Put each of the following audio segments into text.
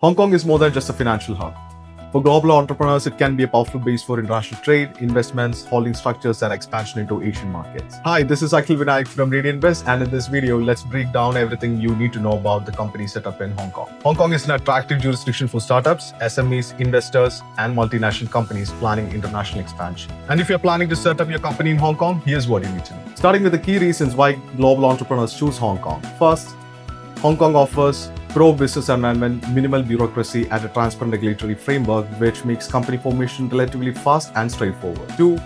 Hong Kong is more than just a financial hub. For global entrepreneurs, it can be a powerful base for international trade, investments, holding structures, and expansion into Asian markets. Hi, this is Akhil Vinayak from RadiantBiz, and in this video, let's break down everything you need to know about the company setup in Hong Kong. Hong Kong is an attractive jurisdiction for startups, SMEs, investors, and multinational companies planning international expansion. And if you're planning to set up your company in Hong Kong, here's what you need to know. Starting with the key reasons why global entrepreneurs choose Hong Kong. First, Hong Kong offers pro-business environment, minimal bureaucracy, and a transparent regulatory framework which makes company formation relatively fast and straightforward. 2.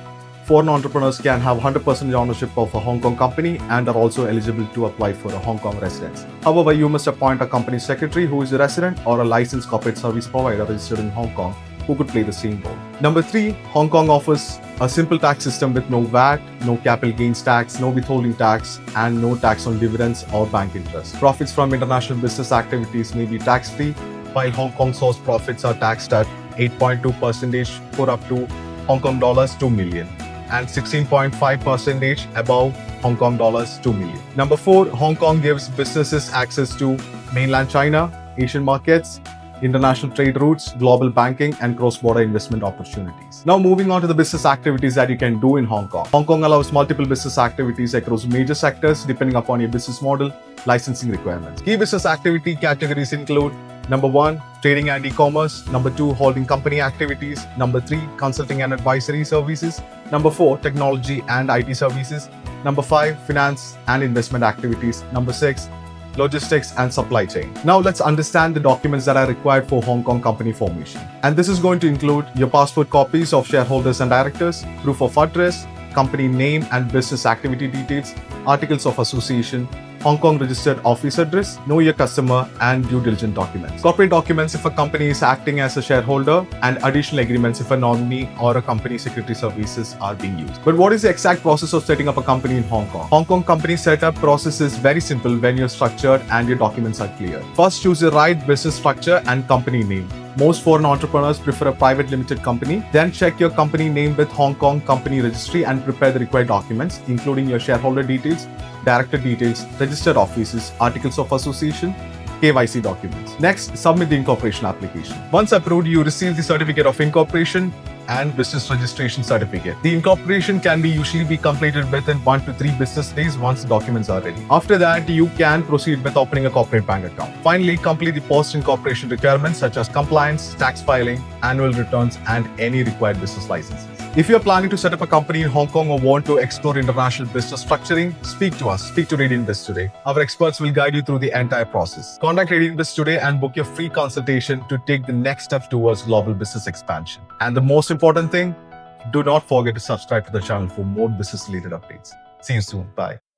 Foreign entrepreneurs can have 100% ownership of a Hong Kong company and are also eligible to apply for a Hong Kong residency. However, you must appoint a company secretary who is a resident or a licensed corporate service provider registered in Hong Kong who could play the same role. Number 3, Hong Kong offers a simple tax system with no VAT, no capital gains tax, no withholding tax, and no tax on dividends or bank interest. Profits from international business activities may be tax-free, while Hong Kong source profits are taxed at 8.2% for up to Hong Kong dollars 2 million and 16.5% above Hong Kong dollars 2 million. Number 4, Hong Kong gives businesses access to Mainland China, Asian markets, international trade routes, global banking, and cross-border investment opportunities. Now moving on to the business activities that you can do in Hong Kong. Hong Kong allows multiple business activities across major sectors depending upon your business model, licensing requirements. Key business activity categories include Number 1, trading and e-commerce. Number 2, holding company activities. Number 3, consulting and advisory services. Number 4, technology and IT services. Number 5, finance and investment activities. Number 6, logistics and supply chain. Now let's understand the documents that are required for Hong Kong company formation. And this is going to include your passport copies of shareholders and directors, proof of address, company name and business activity details, articles of association, Hong Kong registered office address, know your customer, and due diligence documents. Corporate documents if a company is acting as a shareholder, and additional agreements if a nominee or a company secretary services are being used. But what is the exact process of setting up a company in Hong Kong? Hong Kong company setup process is very simple when you're structured and your documents are clear. First, choose the right business structure and company name. Most foreign entrepreneurs prefer a private limited company. Then check your company name with Hong Kong Companies Registry and prepare the required documents, including your shareholder details, director details, registered offices, articles of association, KYC documents. Next, submit the incorporation application. Once approved, you receive the certificate of incorporation and business registration certificate. The incorporation can usually be completed within 1 to 3 business days once the documents are ready. After that, you can proceed with opening a corporate bank account. Finally, complete the post-incorporation requirements such as compliance, tax filing, annual returns, and any required business licenses. If you are planning to set up a company in Hong Kong or want to explore international business structuring, speak to us. Speak to RadiantBiz today. Our experts will guide you through the entire process. Contact RadiantBiz today and book your free consultation to take the next step towards global business expansion. And the most important thing, do not forget to subscribe to the channel for more business-related updates. See you soon. Bye.